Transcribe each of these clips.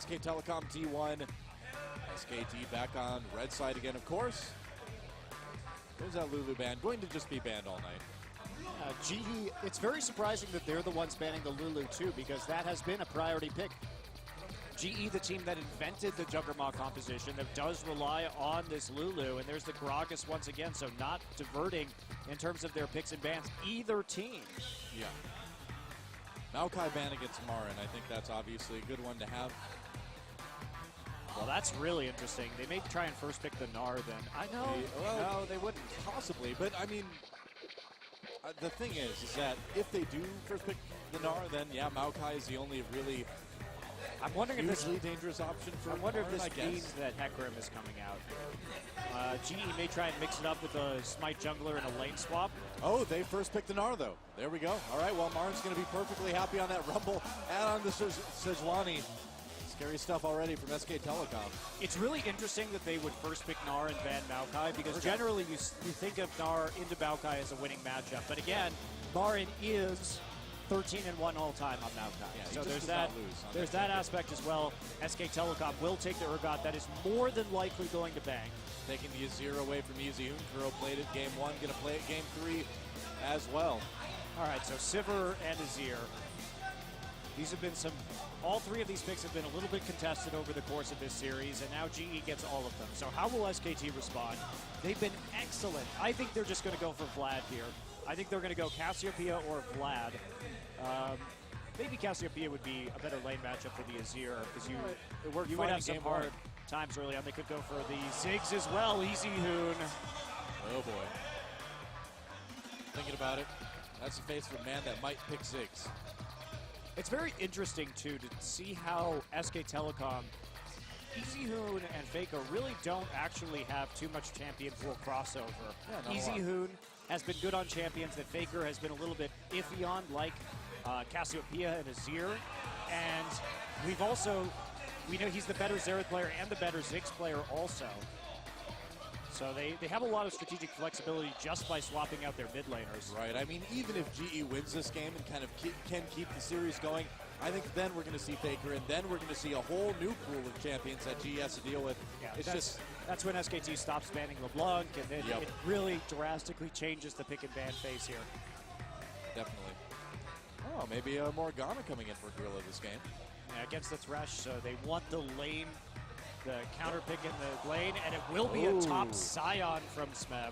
SK Telecom T1. SKT back on red side again, of course. There's that Lulu ban. Going to just be banned all night. GE, it's very surprising that they're the ones banning the Lulu too, because that has been a priority pick. GE, the team that invented the Juggernaut composition, that does rely on this Lulu, and there's the Gragas once again, so not diverting in terms of their picks and bans, either team. Yeah. Maokai ban against Marin, I think that's obviously a good one to have. Well, that's really interesting. They may try and first pick the Gnar then. I know. Well, no, they wouldn't. Possibly, but I mean, the thing is that if they do first pick the Gnar, then yeah, Maokai is the only really I'm wondering if this dangerous option for I wonder Marin, if this means that Hecarim is coming out. GE may try and mix it up with a Smite jungler and a lane swap. Oh, they first picked the Gnar, though. There we go. All right, well, Marin's going to be perfectly happy on that Rumble and on the Sejuani. Scary stuff already from SK Telecom. It's really interesting that they would first pick Gnar and ban Maokai, because generally you think of Gnar into Maokai as a winning matchup. But again, Marin is 13-1 all time on Maokai. Yeah, so there's that aspect as well. SK Telecom will take the Urgot. That is more than likely going to bang. Taking the Azir away from Easy. Kuro played it game 1, going to play it game 3 as well. All right, so Sivir and Azir. These have been all three of these picks have been a little bit contested over the course of this series, and now GE gets all of them. So how will SKT respond? They've been excellent. I think they're just going to go for Vlad here. I think they're going to go Cassiopeia or Vlad. Maybe Cassiopeia would be a better lane matchup for the Azir, because you would have some hard times early on. They could go for the Ziggs as well. Easy Hoon. Oh boy. Thinking about it, that's the face of a man that might pick Ziggs. It's very interesting, too, to see how SK Telecom, Easy Hoon and Faker really don't actually have too much champion pool crossover. Yeah, Easy Hoon has been good on champions that Faker has been a little bit iffy on, like Cassiopeia and Azir. And we know he's the better Xerath player and the better Ziggs player also. So they have a lot of strategic flexibility just by swapping out their mid laners. Right. I mean, even if GE wins this game and kind of can keep the series going, I think then we're going to see Faker, and then we're going to see a whole new pool of champions that GE has to deal with. Yeah, that's when SKT stops banning LeBlanc, and then it really drastically changes the pick and ban phase here. Definitely. Oh, maybe a Morgana coming in for Gorilla this game. Yeah, against the Thresh, so they want the lane. The counter pick in the lane, and it will be a top Scion from Smeb.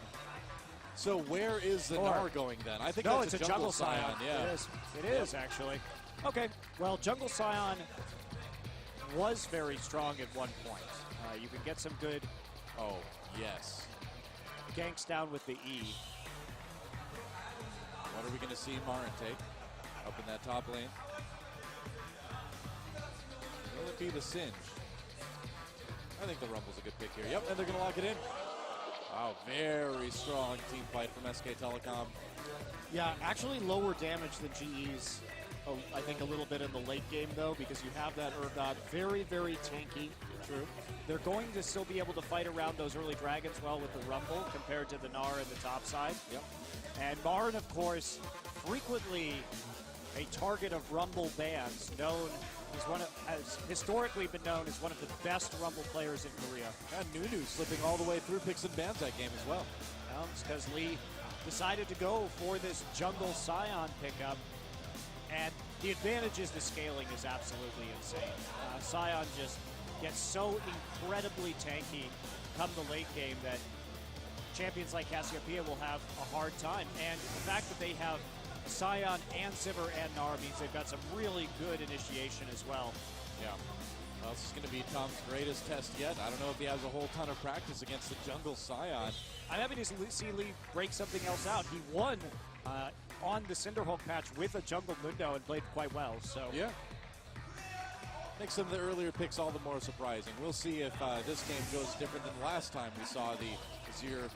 So where is the Gnar going then? I think it's a jungle Scion. Yeah, it is actually. Okay, well, jungle Scion was very strong at one point. You can get some good. Oh yes. Ganks down with the E. What are we going to see Marin take up in that top lane? Will it be the Singe? I think the Rumble's a good pick here. Yep, and they're going to lock it in. Wow, very strong team fight from SK Telecom. Yeah, actually lower damage than GE's, I think a little bit in the late game, though, because you have that Urgot. Very, very tanky. True. They're going to still be able to fight around those early dragons well with the Rumble compared to the Gnar in the top side. Yep. And Marin, of course, frequently a target of Rumble bans, has historically been known as one of the best Rumble players in Korea. And Nunu slipping all the way through picks and bans that game as well. It's because Lee decided to go for this jungle Scion pickup, and the advantage is the scaling is absolutely insane. Scion just gets so incredibly tanky come the late game that champions like Cassiopeia will have a hard time. And the fact that they have Scion and Sivir and Gnar means they've got some really good initiation as well. Yeah. Well, this is going to be Tom's greatest test yet. I don't know if he has a whole ton of practice against the jungle Scion. I'm happy to see Lee break something else out. He won on the Cinderhulk patch with a jungle Mundo and played quite well. So yeah. Makes some of the earlier picks all the more surprising. We'll see if this game goes different than last time we saw the Azir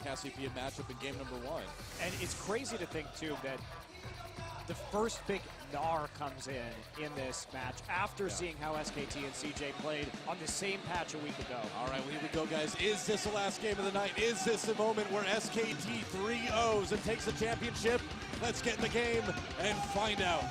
Cassiopeia matchup in game number 1. And it's crazy to think, too, that the first pick Gnar comes in this match after seeing how SKT and CJ played on the same patch a week ago. All right, well, here we go, guys. Is this the last game of the night? Is this the moment where SKT 3-0s and takes the championship? Let's get in the game and find out.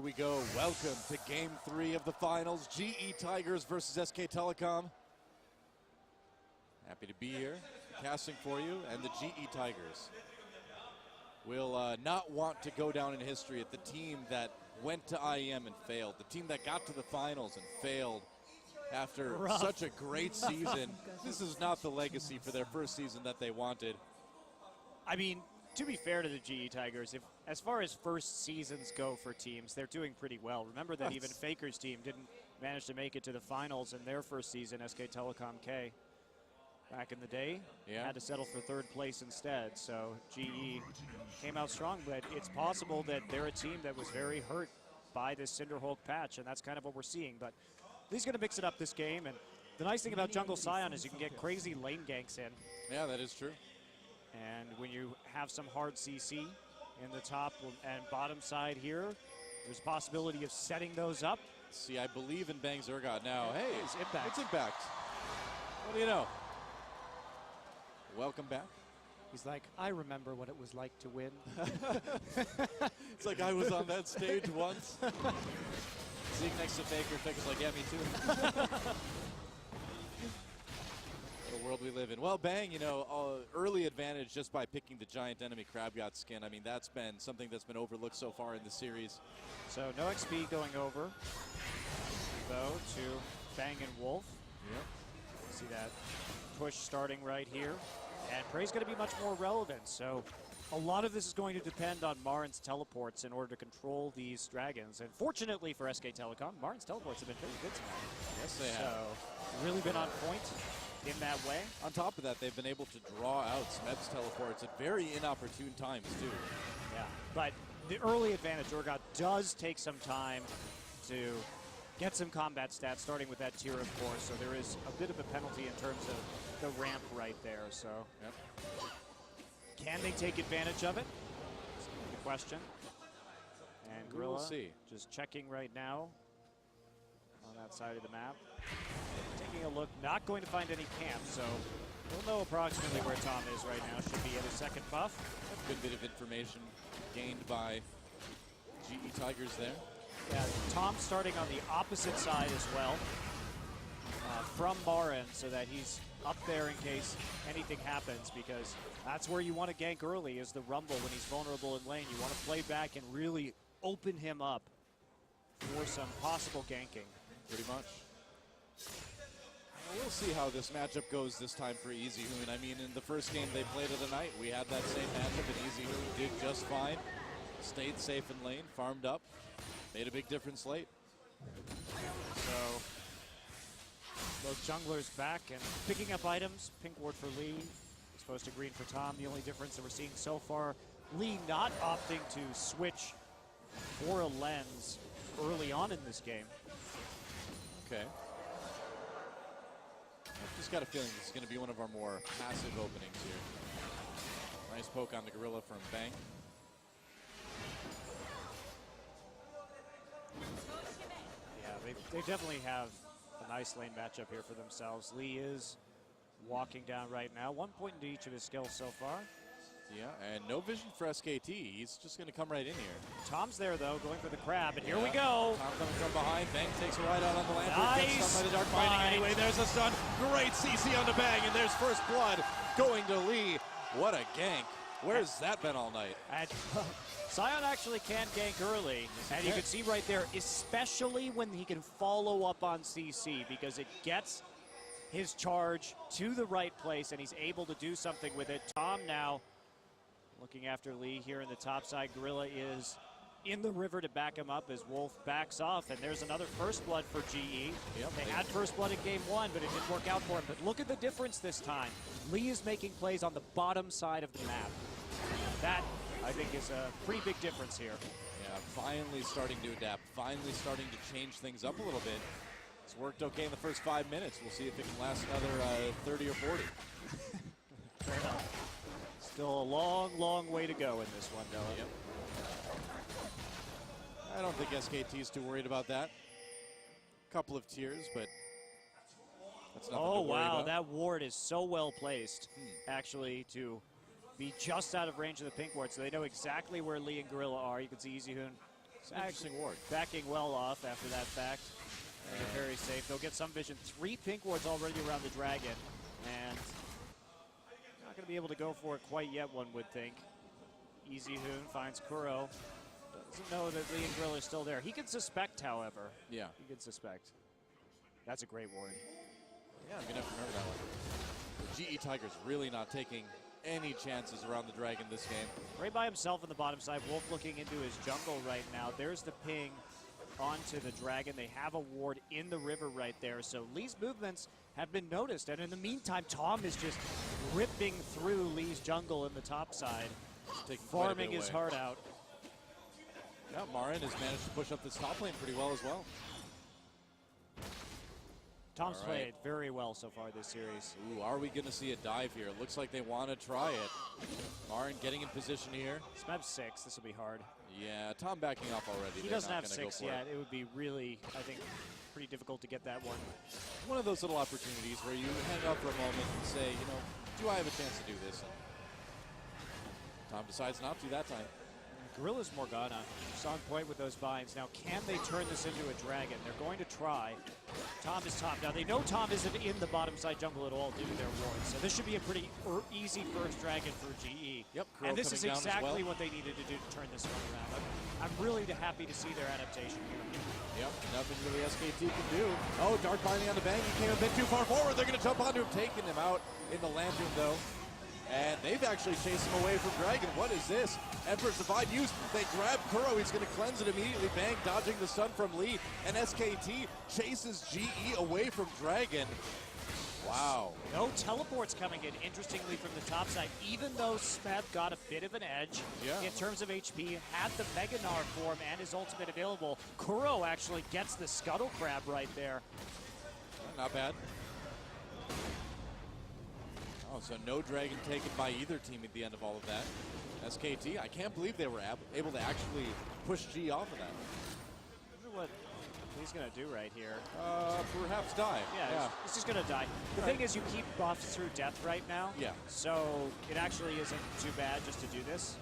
we go. Welcome to Game 3 of the finals. GE Tigers versus SK Telecom. Happy to be here, casting for you, and the GE Tigers will not want to go down in history as the team that went to IEM and failed, the team that got to the finals and failed after such a great season. This is not the legacy for their first season that they wanted. I mean, to be fair to the GE Tigers, as far as first seasons go for teams, they're doing pretty well. Remember that even Faker's team didn't manage to make it to the finals in their first season, SK Telecom K. Back in the day, had to settle for third place instead. So GE came out strong, but it's possible that they're a team that was very hurt by this Cinderhulk patch, and that's kind of what we're seeing. But he's going to mix it up this game, and the nice thing about Jungle Scion is you can get crazy lane ganks in. Yeah, that is true. And when you have some hard CC in the top and bottom side here, there's a possibility of setting those up. See, I believe in Bang Zergot now. Hey, it's Impact. It's Impact. What do you know? Welcome back. He's like, I remember what it was like to win. It's like I was on that stage once. Sitting next to Faker, Faker's like, yeah, me too. What a world we live in. Well, Bang, you know, early advantage just by picking the giant enemy Crab God skin. I mean, that's been something that's been overlooked so far in the series. So no XP going over, though, to Bang and Wolf. Yep. See that push starting right here. And Prey's going to be much more relevant, so a lot of this is going to depend on Marin's teleports in order to control these dragons. And fortunately for SK Telecom, Marin's teleports have been pretty good tonight. Yes, they have. So really been on point in that way. On top of that, they've been able to draw out Smeb's teleports at very inopportune times, too. Yeah, but the early advantage, Urgot does take some time to get some combat stats, starting with that tier, of course, so there is a bit of a penalty in terms of the ramp right there, so. Yep. Can they take advantage of it? That's the question. And Gorilla we'll see. Just checking right now on that side of the map. Taking a look, not going to find any camps, so we'll know approximately where Tom is right now. Should be at his second buff. A good bit of information gained by GE Tigers there. Yeah, Tom starting on the opposite side as well from Marin, so that he's up there in case anything happens, because that's where you want to gank early, is the Rumble when he's vulnerable in lane. You want to play back and really open him up for some possible ganking. Pretty much. We'll see how this matchup goes this time for Easy Hoon. I mean, in the first game they played of the night, we had that same matchup, and Easy Hoon did just fine. Stayed safe in lane, farmed up, made a big difference late. So both junglers back and picking up items. Pink ward for Lee, exposed to green for Tom. The only difference that we're seeing so far, Lee not opting to switch for a lens early on in this game. Okay. I've just got a feeling this is going to be one of our more passive openings here. Nice poke on the Gorilla from Bang. Yeah, they definitely have a nice lane matchup here for themselves. Lee is walking down right now. 1 point into each of his skills so far. Yeah, and no vision for SKT. He's just going to come right in here. Tom's there, though, going for the crab, and here we go. Tom coming from behind. Bang takes a ride out on the lantern. Nice. Gets stunned by the dark binding anyway. There's a stun. Great CC on the Bang, and there's first blood going to Lee. What a gank. Where's that been all night? And Scion actually can gank early, and you can see right there, especially when he can follow up on CC, because it gets his charge to the right place, and he's able to do something with it. Tom now looking after Lee here in the top side. Gorilla is in the river to back him up as Wolf backs off, and there's another first blood for GE. Yep, they had first blood in game one, but it didn't work out for him. But look at the difference this time. Lee is making plays on the bottom side of the map. That, I think, is a pretty big difference here. Yeah, finally starting to adapt, finally starting to change things up a little bit. It's worked okay in the first 5 minutes. We'll see if it can last another 30 or 40. Fair enough. Still a long, long way to go in this one, Noah. Yep. I don't think SKT is too worried about that. Couple of tiers, but that's nothing to worry about. That ward is so well placed, actually, to be just out of range of the pink ward, so they know exactly where Lee and Gorilla are. You can see Easy Hoon It's an interesting ward. Backing well off after that fact. They're very safe. They'll get some vision. 3 pink wards already around the dragon. And not going to be able to go for it quite yet, one would think. Easy Hoon finds Kuro. Doesn't know that Lee and Grill are still there. He can suspect, however. Yeah. He can suspect. That's a great ward. Yeah, I'm going to have to remember that one. The GE Tigers really not taking any chances around the dragon this game. Right by himself on the bottom side. Wolf looking into his jungle right now. There's the ping onto the dragon. They have a ward in the river right there. So Lee's movements have been noticed. And in the meantime, Tom is just ripping through Lee's jungle in the top side. Farming his heart out. Yeah, Marin has managed to push up this top lane pretty well as well. Tom's played very well so far this series. Ooh, are we going to see a dive here? It looks like they want to try it. Marin getting in position here. Smeb's 6. This will be hard. Yeah, Tom backing off already. He doesn't have 6 yet. It would be really, I think, pretty difficult to get that one. One of those little opportunities where you hang up for a moment and say, you know, do I have a chance to do this? And Tom decides not to that time. Gorilla's Morgana. Just on point with those binds. Now, can they turn this into a dragon? They're going to try. Tom is top. Now, they know Tom isn't in the bottom side jungle at all due to their wards. So this should be a pretty easy first dragon for GE. Yep. And this is exactly what they needed to do to turn this one around. I'm really happy to see their adaptation here. Yep, nothing really SKT can do. Oh, Dark Binding on the bank. He came a bit too far forward. They're going to jump onto him, taking him out in the Lantern, though. And they've actually chased him away from Dragon. What is this? Emperor's Divide used. They grab Kuro. He's going to cleanse it immediately. Bang, dodging the stun from Lee. And SKT chases GE away from Dragon. Wow. No teleports coming in, interestingly, from the top side. Even though Smeb got a bit of an edge in terms of HP, had the Mega Gnar form and his ultimate available, Kuro actually gets the Scuttle Crab right there. Not bad. Oh, so no dragon taken by either team at the end of all of that. SKT, I can't believe they were able to actually push G off of that. I wonder what he's going to do right here. Perhaps die. Yeah. He's just going to die. The thing is, you keep buffs through death right now. Yeah. So it actually isn't too bad just to do this.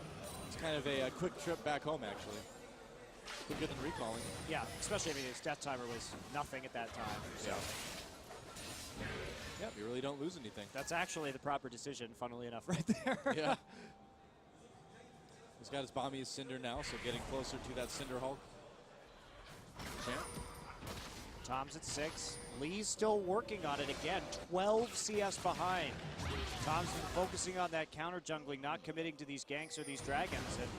It's kind of a quick trip back home, actually. Quicker than recalling. Yeah, especially, I mean, his death timer was nothing at that time. So. Yeah. Yep, you really don't lose anything. That's actually the proper decision, funnily enough, right there. Yeah. He's got his Bombiest Cinder now, so getting closer to that Cinder Hulk. Champ. Tom's at 6. Lee's still working on it again. 12 CS behind. Tom's been focusing on that counter jungling, not committing to these ganks or these dragons. And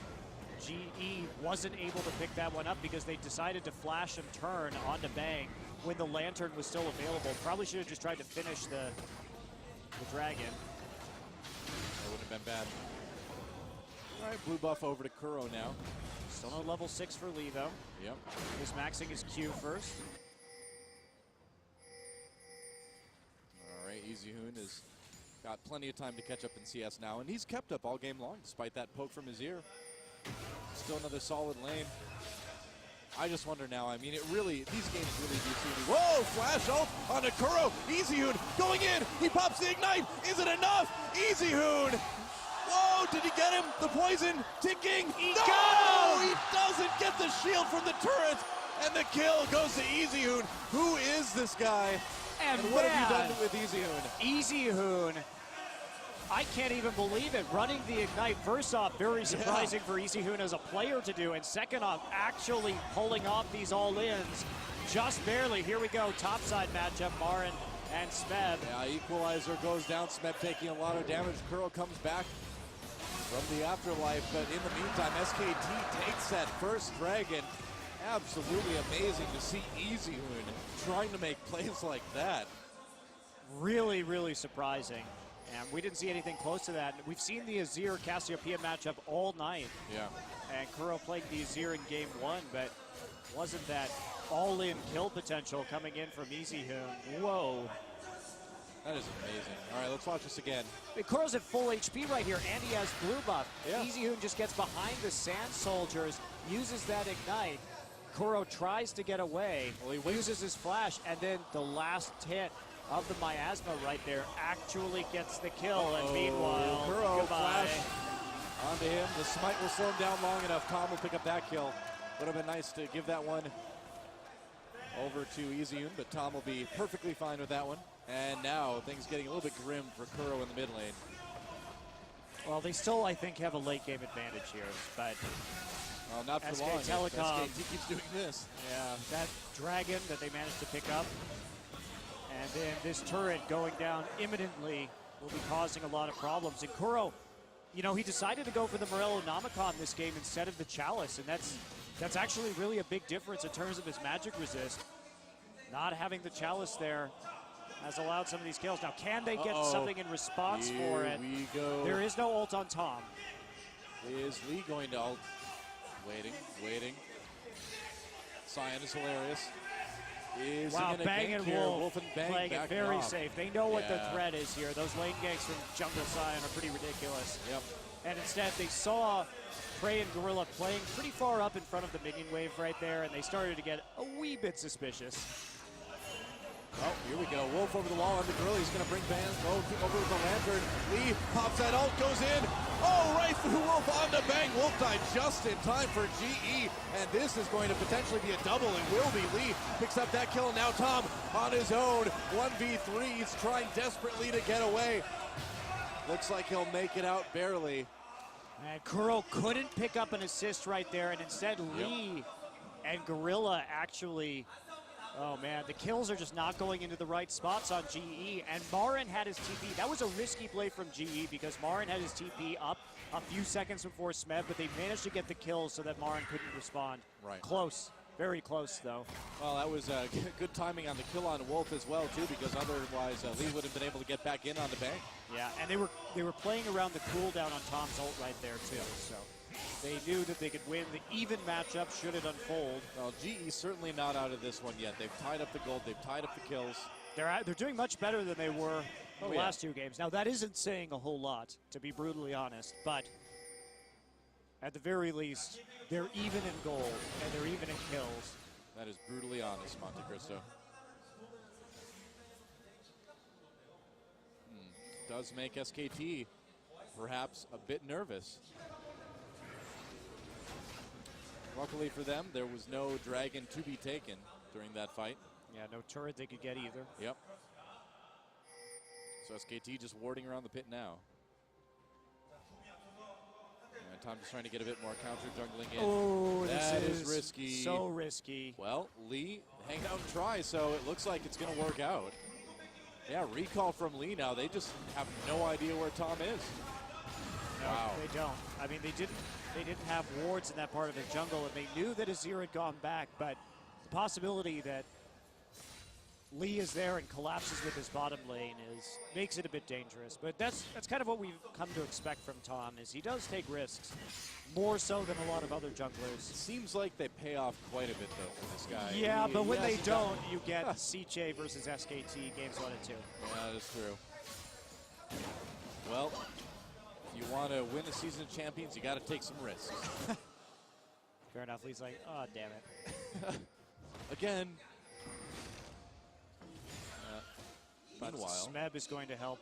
GE wasn't able to pick that one up because they decided to flash and turn onto Bang when the Lantern was still available. Probably should have just tried to finish the dragon. That wouldn't have been bad. All right, blue buff over to Kuro now. Still no level 6 for Lee, though. Yep. He's maxing his Q first. All right, Easy Hoon has got plenty of time to catch up in CS now, and he's kept up all game long despite that poke from his ear. Still another solid lane. I just wonder now, I mean, these games really do seem to be. Whoa, flash ult onto Kuro. Easy Hoon going in. He pops the ignite. Is it enough? Easy Hoon. Whoa, did he get him? The poison ticking. He doesn't get the shield from the turret. And the kill goes to Easy Hoon. Who is this guy? And what have you done with Easy Hoon? Easy Hoon. I can't even believe it. Running the Ignite, first off, very surprising for Easy Hoon as a player to do, and second off, actually pulling off these all-ins just barely. Here we go, topside matchup, Marin and Smeb. Yeah, Equalizer goes down, Smeb taking a lot of damage. Kuro comes back from the afterlife, but in the meantime, SKT takes that first dragon. Absolutely amazing to see Easy Hoon trying to make plays like that. Really, really surprising. And we didn't see anything close to that. We've seen the Azir Cassiopeia matchup all night. Yeah. And Kuro played the Azir in game 1, but wasn't that all-in kill potential coming in from Easy Hoon. Whoa. That is amazing. All right, let's watch this again. Kuro's at full HP right here, and he has blue buff. Yeah. Easy Hoon just gets behind the Sand Soldiers, uses that Ignite. Kuro tries to get away, he uses his flash, and then the last hit of the miasma right there actually gets the kill. And meanwhile, Kuro goodbye. flash onto him. The smite will slow him down long enough. Tom will pick up that kill. Would have been nice to give that one over to Izzyun, but Tom will be perfectly fine with that one. And now things getting a little bit grim for Kuro in the mid lane. Well, they still, I think, have a late game advantage here, but not for SK long. Telecom, SKT keeps doing this. Yeah, that dragon that they managed to pick up, and then this turret going down imminently will be causing a lot of problems. And Kuro, you know, he decided to go for the Morello Nomicon this game instead of the Chalice, and that's actually really a big difference in terms of his magic resist. Not having the Chalice there has allowed some of these kills. Now, can they get something in response for it? We go. There is no ult on Tom. Is Lee going to ult? Waiting. Cyan is hilarious. Wow, Bang and Wolf and Bang playing it very off. safe. They know what the threat is here. Those lane ganks from Jungle Cyan are pretty ridiculous. Yep. And instead, they saw Prey and Gorilla playing pretty far up in front of the minion wave right there, and they started to get a wee bit suspicious. Oh, here we go. Wolf over the wall on the Gorilla. He's going to bring Bang over with the Lantern. Lee pops that ult, goes in. Oh, right through Wolf onto Bang. Wolf died just in time for GE, and this is going to potentially be a double. It will be. Lee picks up that kill, and now Tom on his own. 1v3. He's trying desperately to get away. Looks like he'll make it out barely. And Kuro couldn't pick up an assist right there, and instead Lee and Gorilla actually, oh man, the kills are just not going into the right spots on GE, and Marin had his TP. That was a risky play from GE because Marin had his TP up a few seconds before Smeb, but they managed to get the kill so that Marin couldn't respond. Right. Close. Very close, though. Well, that was good timing on the kill on Wolf as well, too, because otherwise Lee would have been able to get back in on the Bang. Yeah, and they were playing around the cooldown on Tom's ult right there, too. So they knew that they could win the even matchup should it unfold. Well, GE certainly not out of this one yet. They've tied up the gold. They've tied up the kills. They're doing much better than they were the last two games. Now, that isn't saying a whole lot, to be brutally honest, but at the very least, they're even in gold, and they're even in kills. That is brutally honest, Monte Cristo. Does make SKT perhaps a bit nervous. Luckily for them, there was no dragon to be taken during that fight. Yeah, no turret they could get either. Yep. So SKT just warding around the pit now. And Tom just trying to get a bit more counter jungling in. Oh, that this is risky. So risky. Well, Lee hang out and try, so it looks like it's going to work out. Yeah, recall from Lee now. They just have no idea where Tom is. No, wow. They don't. I mean, they didn't have wards in that part of the jungle, and they knew that Azir had gone back, but the possibility that Lee is there and collapses with his bottom lane makes it a bit dangerous. But that's kind of what we've come to expect from Tom, is he does take risks, more so than a lot of other junglers. It seems like they pay off quite a bit, though, for this guy. Yeah, but when they don't, you get CJ versus SKT games 1 and 2. Yeah, that's true. Well, if you want to win the Season of Champions, you got to take some risks. Fair enough. Lee's like, oh, damn it. Again. Meanwhile, Smeb is going to help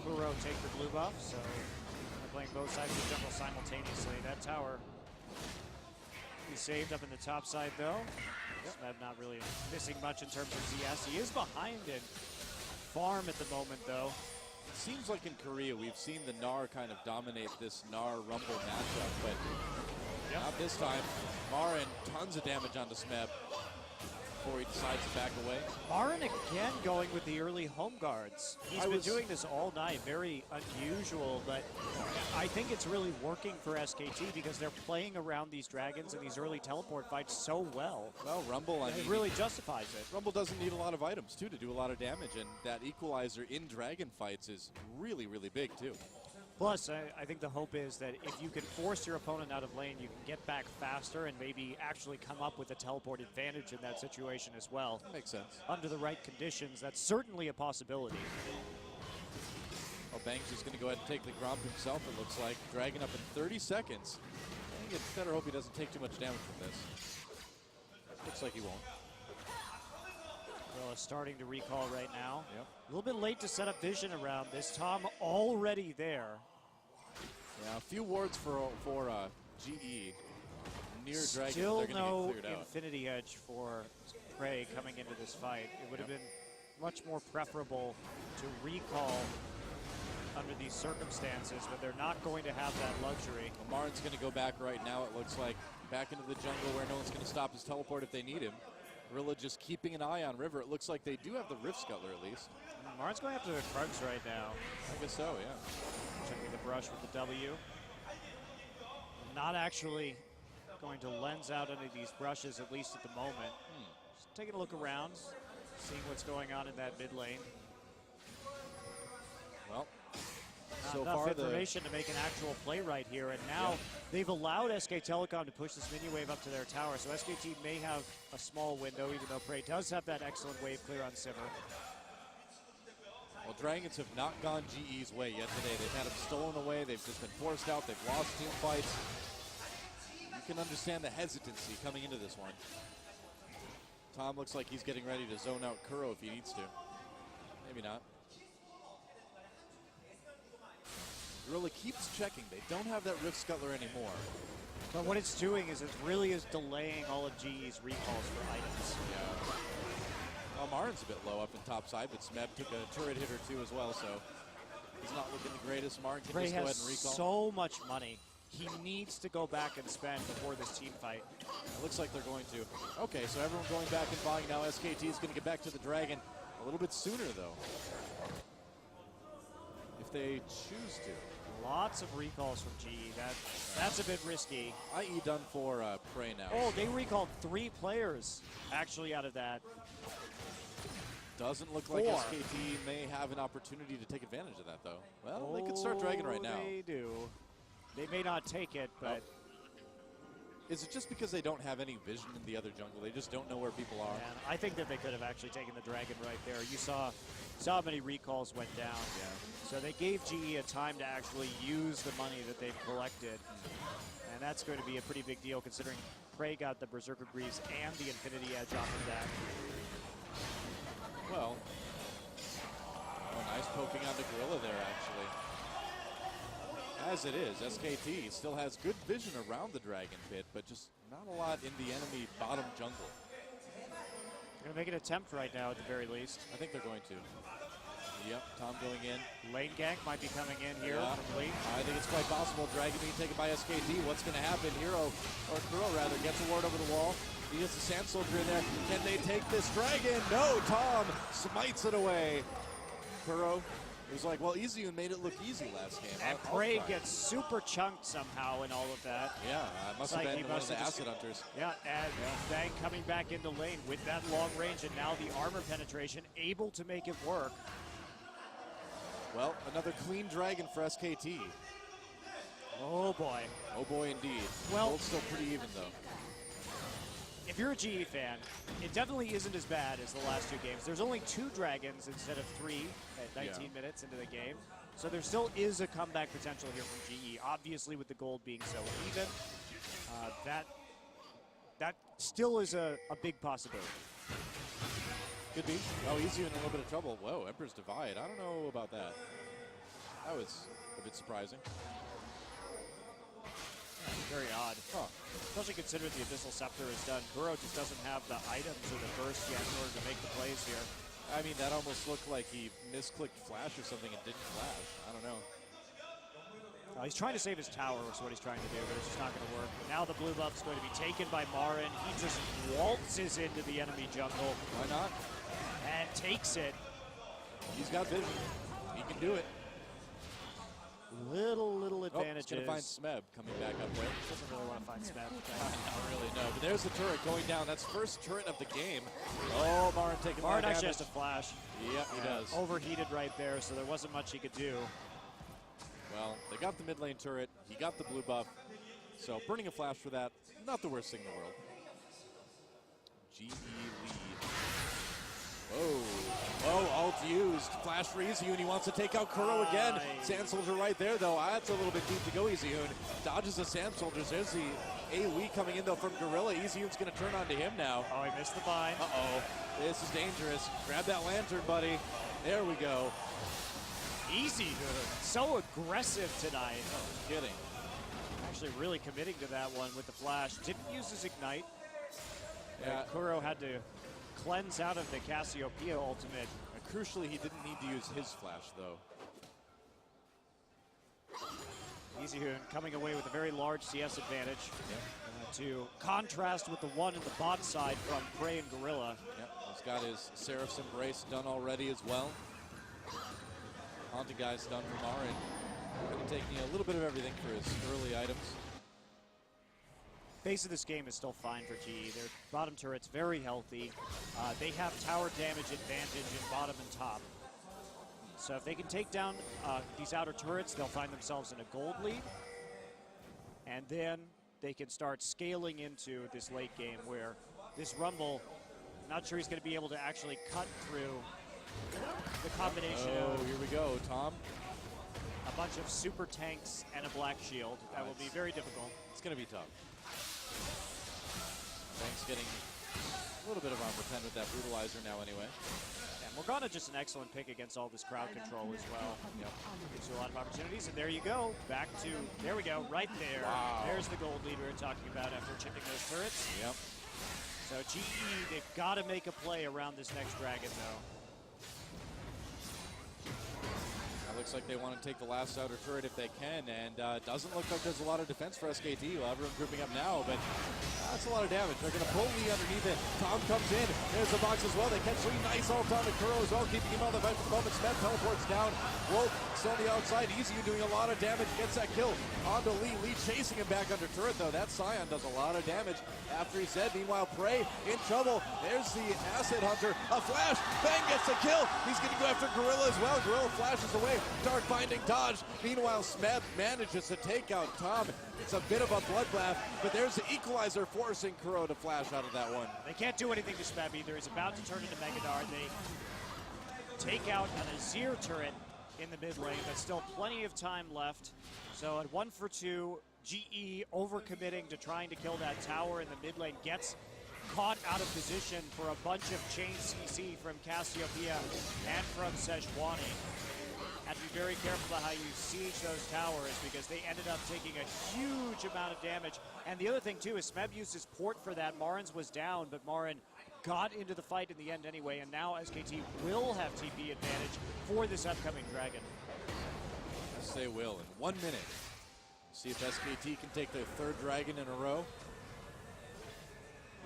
Kuro take the blue buff, so they're playing both sides of the jungle simultaneously. That tower is saved up in the top side, though. Smeb not really missing much in terms of CS. He is behind in farm at the moment, though. It seems like in Korea we've seen the Gnar kind of dominate this Gnar Rumble matchup, but not this time. Marin, tons of damage onto Smeb before he decides to back away. Marin again going with the early home guards. He's been doing this all night. Very unusual, but I think it's really working for SKT because they're playing around these dragons and these early teleport fights so well. Well, Rumble, I mean, it really justifies it. Rumble doesn't need a lot of items, too, to do a lot of damage, and that equalizer in dragon fights is really, really big, too. Plus, I think the hope is that if you can force your opponent out of lane, you can get back faster and maybe actually come up with a teleport advantage in that situation as well. That makes sense. Under the right conditions, that's certainly a possibility. Oh, Bang's just going to go ahead and take the Gromp himself, it looks like. Dragon up in 30 seconds. I think it's better hope he doesn't take too much damage from this. Looks like he won't. Well, starting to recall right now. Yep. A little bit late to set up vision around this. Tom already there. Yeah, a few wards for GE. near Dragon. Still They're going to no get cleared out. Infinity Edge for Prey coming into this fight. It would have been much more preferable to recall under these circumstances, but they're not going to have that luxury. Well, Marin's going to go back right now, it looks like, back into the jungle where no one's going to stop his teleport if they need him. Gorilla just keeping an eye on River. It looks like they do have the Rift Scuttler at least. Marin's going after the Krugs right now. I guess so, yeah. Checking the brush with the W. Not actually going to lens out any of these brushes, at least at the moment. Just taking a look around, seeing what's going on in that mid lane. Well, Not so enough far information to make an actual play right here, and now they've allowed SK Telecom to push this mini wave up to their tower, so SKT may have a small window, even though Prey does have that excellent wave clear on Sivir. Well, Dragons have not gone GE's way yet today. They've had them stolen away. They've just been forced out. They've lost team fights. You can understand the hesitancy coming into this one. Tom looks like he's getting ready to zone out Kuro if he needs to. Maybe not. Gorilla keeps checking. They don't have that Rift Scuttler anymore. But what it's doing is it really is delaying all of GE's recalls for items. Yeah. Well, Marin's a bit low up in top side, but Smeb took a turret hit or two as well, so he's not looking the greatest. Marin can Prey just go ahead has and recall. so much money. He needs to go back and spend before this team fight. It looks like they're going to. Okay, so everyone going back and buying now. SKT is going to get back to the Dragon a little bit sooner, though, if they choose to. Lots of recalls from GE. That's a bit risky. IE done for Prey now. Oh, they recalled 3 players actually out of that. Doesn't look like 4. SKT may have an opportunity to take advantage of that, though. Well, they could start Dragon right now. They do. They may not take it, but... Is it just because they don't have any vision in the other jungle? They just don't know where people are? Man, I think that they could have actually taken the Dragon right there. You saw how many recalls went down. Yeah. So they gave GE a time to actually use the money that they've collected. And that's going to be a pretty big deal considering Prey got the Berserker Greaves and the Infinity Edge off of that. Well, nice poking on the Gorilla there, actually. As it is, SKT still has good vision around the Dragon pit, but just not a lot in the enemy bottom jungle. Going to make an attempt right now at the very least. I think they're going to. Yep, Tom going in. Lane gank might be coming in here from late. I think it's quite possible. Dragon being taken by SKT. What's going to happen? Hero, or Kuro rather, gets a ward over the wall. He gets a Sand Soldier in there. Can they take this Dragon? No, Tom smites it away. Kuro, it was like, well, Izzyun made it look easy last game. And Prey gets super chunked somehow in all of that. Yeah, must have been one of the Acid Hunters. Yeah, and Bang coming back into lane with that long range and now the armor penetration, able to make it work. Well, another clean Dragon for SKT. Oh boy. Oh boy, indeed. Well, Gold's still pretty even, though. If you're a GE fan, it definitely isn't as bad as the last 2 games. There's only 2 Dragons instead of 3 at 19 minutes into the game. So there still is a comeback potential here from GE. Obviously, with the gold being so even, that still is a big possibility. Could be. Oh, Izzyun in a little bit of trouble. Whoa, Emperor's Divide. I don't know about that. That was a bit surprising. Very odd. Especially considering the Abyssal Scepter is done. Kuro just doesn't have the items or the burst yet in order to make the plays here. I mean, that almost looked like he misclicked flash or something and didn't flash. I don't know. He's trying to save his tower, is what he's trying to do, but it's just not going to work. Now the blue buff is going to be taken by Marin. He just waltzes into the enemy jungle. Why not? And takes it. He's got vision. He can do it. Little advantages. He's going to find Smeb coming back up there. Doesn't really want to find Smeb. Not really, no. But there's the turret going down. That's first turret of the game. Oh, Marin taking more damage. Marin actually has to flash. Yep, he does. Overheated right there, so there wasn't much he could do. Well, they got the mid lane turret. He got the blue buff. So burning a flash for that, not the worst thing in the world. GE lead. Whoa. Oh, ult used. Flash for Izzyun. He wants to take out Kuro again. Sand Soldier right there, though. That's a little bit deep to go, Izzyun. Dodges the Sand Soldiers. There's the AoE coming in, though, from Gorilla. Izzyun's going to turn onto him now. Oh, he missed the bind. Uh-oh. This is dangerous. Grab that lantern, buddy. There we go. Easy. So aggressive tonight. No kidding. Actually really committing to that one with the flash. Didn't use his ignite. Yeah. Kuro had to cleanse out of the Cassiopeia ultimate. And crucially, he didn't need to use his flash, though. Easyhoon coming away with a very large CS advantage. To contrast with the one in the bot side from Prey and Gorilla. Yep, he's got his Seraph's Embrace done already as well. Haunted Guy's done from Marin. Going to take a little bit of everything for his early items. Base of this game is still fine for GE. Their bottom turret's very healthy. They have tower damage advantage in bottom and top. So if they can take down these outer turrets, they'll find themselves in a gold lead. And then they can start scaling into this late game where this Rumble, not sure he's going to be able to actually cut through the combination of here we go, Tom. a bunch of super tanks and a black shield. That will be very difficult. It's going to be tough. Bang's getting a little bit of armor pen with that brutalizer now anyway. And Morgana just an excellent pick against all this crowd control as well. Yep. Gives you a lot of opportunities, and there you go. Back to, there we go, right there. Wow. There's the gold lead we were talking about after chipping those turrets. Yep. So GE, they've got to make a play around this next dragon, though. Looks like they want to take the last outer turret if they can, and doesn't look like there's a lot of defense for SKT. We'll have everyone grouping up now, but that's a lot of damage. They're going to pull Lee underneath it. Tom comes in. There's the box as well. They catch Lee. Nice ult on the Kuro as well, keeping him on the bench for the moment. Smith teleports down. Wolf still on the outside. Easy doing a lot of damage. Gets that kill onto Lee. Lee chasing him back under turret, though. That Scion does a lot of damage after he's dead. Meanwhile, Prey in trouble. There's the Acid Hunter. A flash. Bang gets the kill. He's going to go after Gorilla as well. Gorilla flashes away. Dark Binding dodge. Meanwhile, Smeb manages to take out Tom. It's a bit of a bloodbath, but there's the equalizer forcing Kuro to flash out of that one. They can't do anything to Smeb either. He's about to turn into Megadar. They take out an Azir turret in the mid lane, but still plenty of time left. So at 1 for 2, GE overcommitting to trying to kill that tower in the mid lane, gets caught out of position for a bunch of chain CC from Cassiopeia and from Sejuani. Have to be very careful about how you siege those towers because they ended up taking a huge amount of damage. And the other thing too is Smeb used his port for that. Marin's was down, but Marin got into the fight in the end anyway, and now SKT will have TP advantage for this upcoming dragon. Yes, they will in 1 minute. See if SKT can take their third dragon in a row.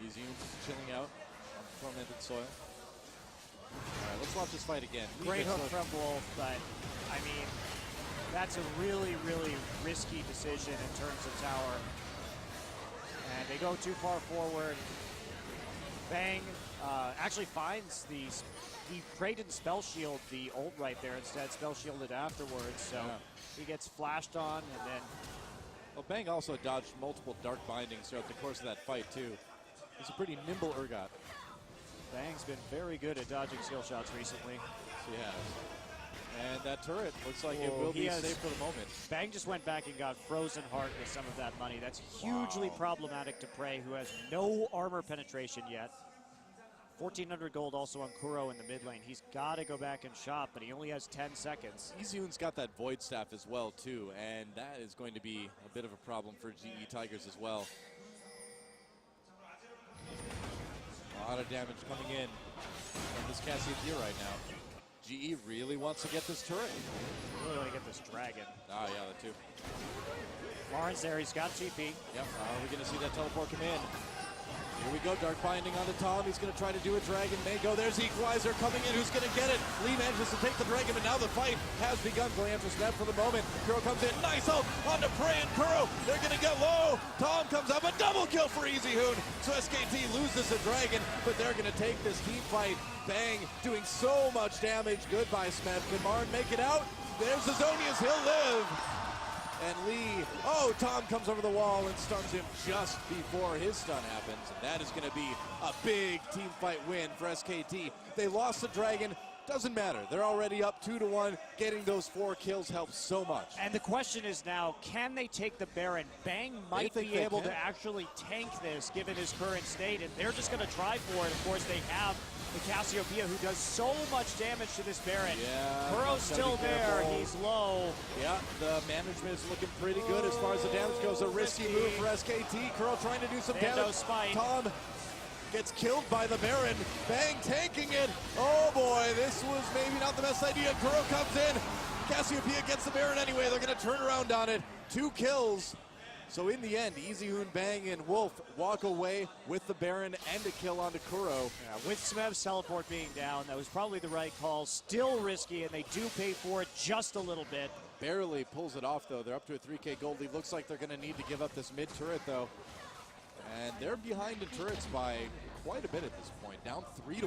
Easy chilling out on tormented soil. All right, let's watch this fight again. Great hook from Wolf, but I mean, that's a really, really risky decision in terms of tower. And they go too far forward. Bang actually finds the, he prayed and spell shield the ult right there instead, spell shielded afterwards. So he gets flashed on and then. Well, Bang also dodged multiple dark bindings throughout the course of that fight too. He's a pretty nimble Urgot. Bang's been very good at dodging skill shots recently. Yes, he has. And that turret looks like it will be safe for the moment. Bang just went back and got Frozen Heart with some of that money. That's hugely problematic to Prey, who has no armor penetration yet. 1,400 gold also on Kuro in the mid lane. He's got to go back and shop, but he only has 10 seconds. Easyhoon's got that Void Staff as well, too, and that is going to be a bit of a problem for GE Tigers as well. A lot of damage coming in from this Cassiopeia right now. GE really wants to get this turret. Really want to get this dragon. Oh, yeah, that too. Marin's there. He's got TP. Yep. Are we going to see that teleport come in? Here we go. Dark Binding onto Tom. He's going to try to do a dragon. May go. There's the Equalizer coming in. Who's going to get it? Lee manages to take the dragon, but now the fight has begun. Going after Snap for the moment. Kuro comes in. Nice ult onto Prey and Kuro. They're going to get low. Tom comes up. A double kill for Easyhoon. So SKT loses the dragon, but they're going to take this team fight. Bang doing so much damage. Goodbye, Smeb. Can Marin make it out? There's the Zonias. He'll live. And Lee, Tom comes over the wall and stuns him just before his stun happens. And that is going to be a big team fight win for SKT. They lost the dragon. Doesn't matter. They're already up 2-1. Getting those 4 kills helps so much. And the question is now, can they take the Baron? Bang might be able to actually tank this given his current state, and they're just going to try for it. Of course, they have the Cassiopeia, who does so much damage to this Baron. Yeah. Kuro's still there. He's low. Yeah, the management is looking pretty good as far as the damage goes. A risky move for SKT. Kuro trying to do some damage. No spike. Tom gets killed by the Baron. Bang tanking it. Oh boy, this was maybe not the best idea. Kuro comes in. Cassiopeia gets the Baron anyway. They're going to turn around on it. 2 kills. So in the end, Easyhoon, Bang, and Wolf walk away with the Baron and a kill onto Kuro. Yeah, with Smev's teleport being down, that was probably the right call. Still risky, and they do pay for it just a little bit. Barely pulls it off, though. They're up to a 3K gold lead. Looks like they're going to need to give up this mid turret, though. And they're behind in turrets by quite a bit at this point, down 3-1.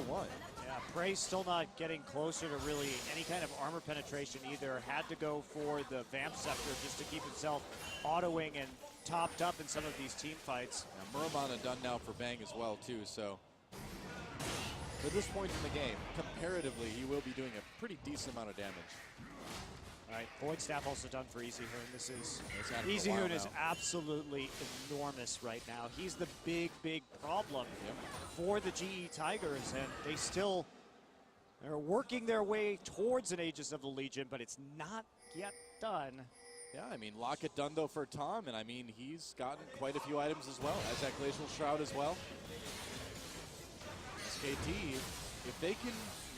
Yeah, Prey's still not getting closer to really any kind of armor penetration either. Had to go for the Vamp Scepter just to keep himself autoing and topped up in some of these team fights. Yeah, Muramana done now for Bang as well, too, so at this point in the game, comparatively, he will be doing a pretty decent amount of damage. All right, Void Staff also done for Easyhoon. This is Easyhoon is absolutely enormous right now. He's the big problem for the GE Tigers, and they're working their way towards an Aegis of the Legion, but it's not yet done. Yeah, I mean, Locket done, though, for Tom, and I mean, he's gotten quite a few items as well, as that Glacial Shroud as well. SKT, if they can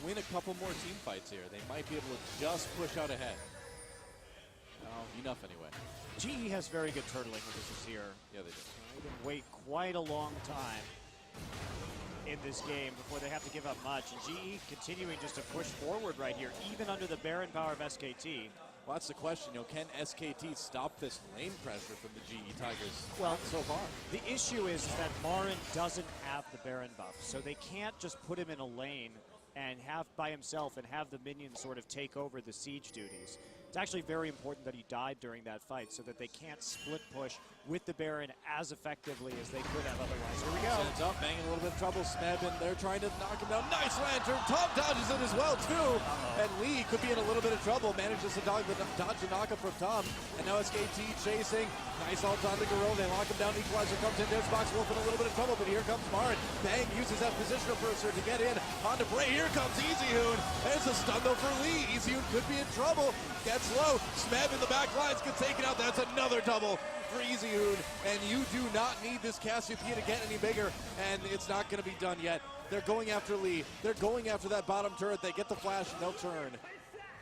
win a couple more team fights here, they might be able to just push out ahead. Enough anyway. GE has very good turtling with this here. Yeah, they do. They can wait quite a long time in this game before they have to give up much. And GE continuing just to push forward right here, even under the Baron power of SKT. Well, that's the question. Can SKT stop this lane pressure from the GE Tigers? Well, not so far. The issue is that Marin doesn't have the Baron buff, so they can't just put him in a lane and have by himself and have the minions sort of take over the siege duties. It's actually very important that he died during that fight so that they can't split push with the Baron as effectively as they could have otherwise. Here we go. Sends up, Bang in a little bit of trouble. Smeb, and they're trying to knock him down. Nice lantern. Tom dodges it as well, too. And Lee could be in a little bit of trouble. Manages to dodge the knockup from Tom. And now SKT chasing. Nice ult on the Gorilla. They lock him down. Equalizer comes in. There's Box Wolf in a little bit of trouble, but here comes Marin. Bang uses that positional purser to get in. On to Bray. Here comes Easyhoon. There's a stun, though, for Lee. Easyhoon could be in trouble. Gets low. Smeb in the back lines gets taken out. That's another double for Easyhoon. And you do not need this Cassiopeia to get any bigger. And it's not going to be done yet. They're going after Lee. They're going after that bottom turret. They get the flash and they'll turn.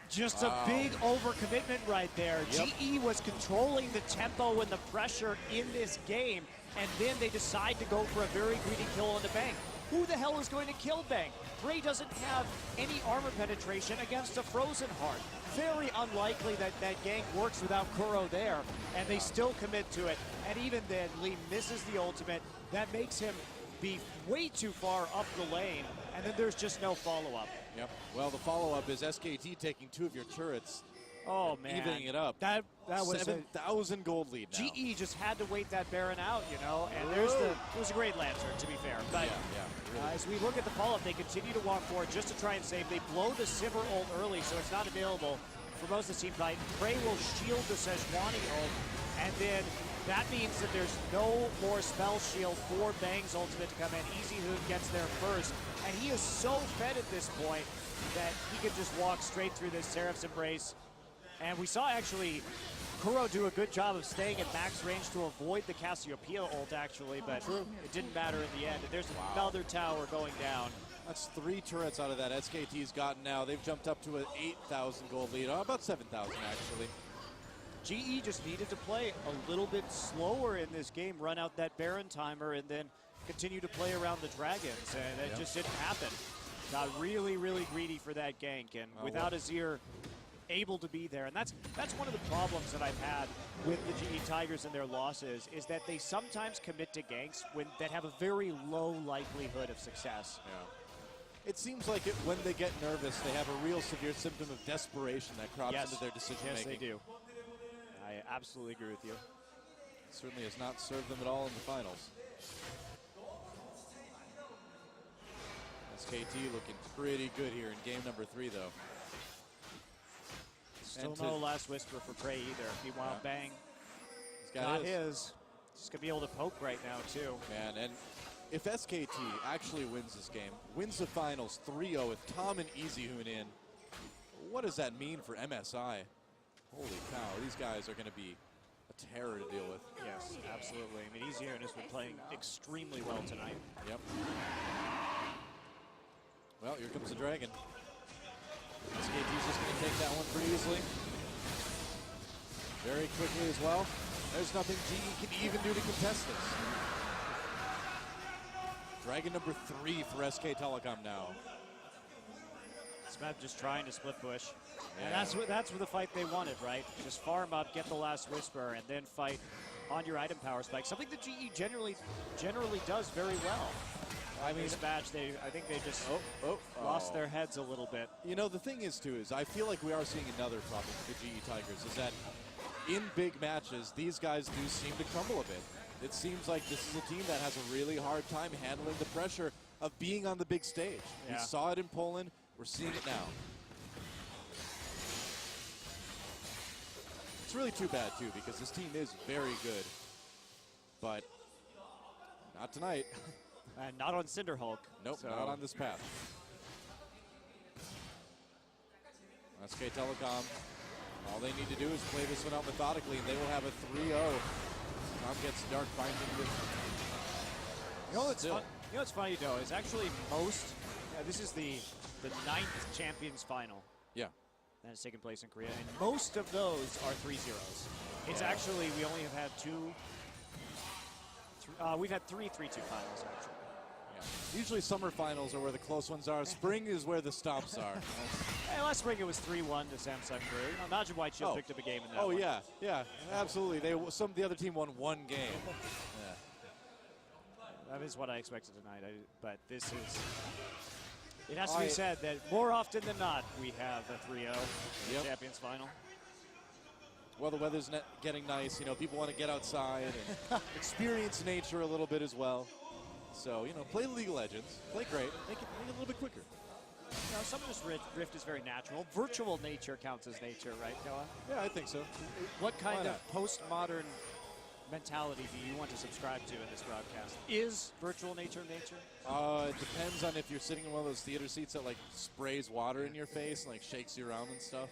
Just a big overcommitment right there. Yep. GE was controlling the tempo and the pressure in this game, and then they decide to go for a very greedy kill on the Bang. Who the hell is going to kill Bang? Bray doesn't have any armor penetration against a Frozen Heart. Very unlikely that that gank works without Kuro there, and they still commit to it. And even then, Lee misses the ultimate. That makes him be way too far up the lane, and then there's just no follow-up. Yep. Well, the follow-up is SKT taking 2 of your turrets. Oh, man. Evening it up. That was 7,000 gold lead now. GE just had to wait that Baron out, you know, and it was a great Lantern, to be fair. But really. as we look at the follow-up, they continue to walk forward just to try and save. They blow the Sivir ult early, so it's not available for most of the team fight. Prey will shield the Sejuani ult, and then that means that there's no more spell shield for Bang's ultimate to come in. Easyhoon gets there first, and he is so fed at this point that he can just walk straight through this Seraph's Embrace. And we saw actually Kuro do a good job of staying at max range to avoid the Cassiopeia ult actually, but it didn't matter in the end. And there's another tower going down. That's 3 turrets out of that SKT's gotten now. They've jumped up to an 8,000 gold lead, about 7,000 actually. GE just needed to play a little bit slower in this game, run out that Baron timer, and then continue to play around the dragons, and it just didn't happen. Got really greedy for that gank, and without Azir able to be there, and that's one of the problems that I've had with the GE Tigers and their losses, is that they sometimes commit to ganks that have a very low likelihood of success. Yeah. It seems like when they get nervous, they have a real severe symptom of desperation that crops into their decision making. Yes, they do. I absolutely agree with you. It certainly has not served them at all in the finals. SKT looking pretty good here in game number 3, though. Still no last whisper for Prey either. Meanwhile, Bang got his. He's going to be able to poke right now, too. Man, and if SKT actually wins this game, wins the finals 3-0 with Tom and EasyHoon in, what does that mean for MSI? Holy cow, these guys are going to be a terror to deal with. Yes, absolutely. I mean, EasyHoon has been playing extremely well tonight. Yep. Well, here comes the Dragon. SKT's just going to take that one pretty easily. Very quickly as well. There's nothing GE can even do to contest this. Dragon number 3 for SK Telecom now. Smeb just trying to split push. Yeah. And that's what the fight they wanted, right? Just farm up, get the last Whisper, and then fight on your item power spike. Something that GE generally does very well. I mean, this match, I think they just lost their heads a little bit. You know, the thing is, too, is I feel like we are seeing another problem with the GE Tigers, is that in big matches, these guys do seem to crumble a bit. It seems like this is a team that has a really hard time handling the pressure of being on the big stage. Yeah. We saw it in Poland. We're seeing it now. It's really too bad, too, because this team is very good. But not tonight. And not on Cinderhulk. Nope, so. not on this path. SK Telecom, all they need to do is play this one out methodically, and they will have a 3-0. Tom gets Dark Binding with... You know what's funny, though, is actually this is the 9th Champions Final. Yeah. That has taken place in Korea, and most of those are 3-0s. It's actually, we only have had we've had 3 3-2 finals, actually. Yeah. Usually summer finals are where the close ones are. Spring is where the stomps are. Hey, last spring it was 3-1 to Samsung Korea. Imagine White Shield picked up a game in that one. Yeah, absolutely. The other team won 1 game. Yeah. That is what I expected tonight, but this is... It has to be said that more often than not, we have a 3-0 in the Champions Final. Well, the weather's getting nice. You know, people want to get outside and experience nature a little bit as well. So, you know, play League of Legends. Play great. Make it a little bit quicker. Now, Summoner's Rift is very natural. Virtual nature counts as nature, right, Noah? Yeah, I think so. What kind of postmodern mentality do you want to subscribe to in this broadcast? Is virtual nature nature? It depends on if you're sitting in one of those theater seats that like sprays water in your face and like shakes you around and stuff.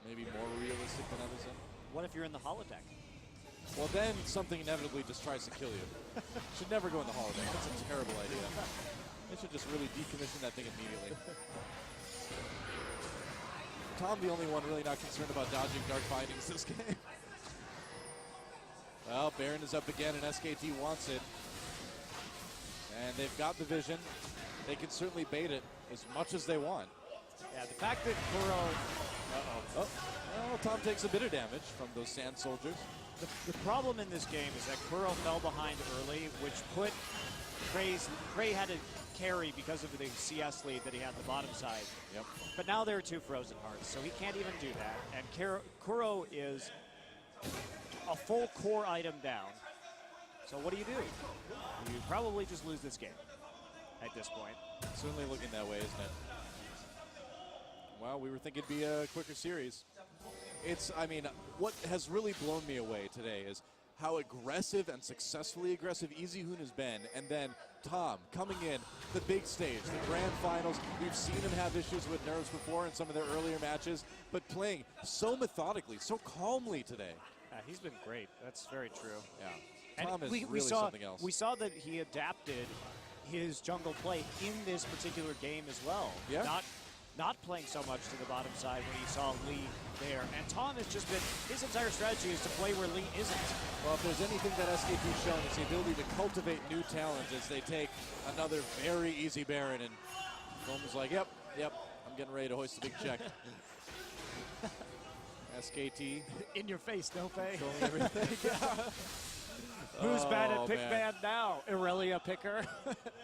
Maybe more realistic than others. What if you're in the holodeck? Well, then something inevitably just tries to kill you. Should never go in the holodeck. That's a terrible idea. They should just really decommission that thing immediately. Tom, the only one really not concerned about dodging Dark Bindings this game. Well, Baron is up again, and SKT wants it. And they've got the vision. They can certainly bait it as much as they want. Yeah, the fact that Kuro... Well, Tom takes a bit of damage from those Sand Soldiers. The problem in this game is that Kuro fell behind early, which put Cray had to carry because of the CS lead that he had on the bottom side. Yep. But now there are 2 Frozen Hearts, so he can't even do that. And Kuro is a full core item down. So what do? You probably just lose this game at this point. Certainly looking that way, isn't it? Well, we were thinking it'd be a quicker series. What has really blown me away today is how aggressive and successfully aggressive EasyHoon has been. And then Tom coming in, the big stage, the grand finals. We've seen him have issues with nerves before in some of their earlier matches, but playing so methodically, so calmly today. He's been great. That's very true. Yeah. Tom is really something else. We saw that he adapted his jungle play in this particular game as well. Yeah. Not playing so much to the bottom side when he saw Lee there. And Tom has just been, his entire strategy is to play where Lee isn't. Well, if there's anything that SKT's shown, it's the ability to cultivate new talent as they take another very easy Baron. And Coleman's like, yep, I'm getting ready to hoist a big check. SKT. In your face, no pay. Showing everything. Who's bad at pick band now? Irelia Picker.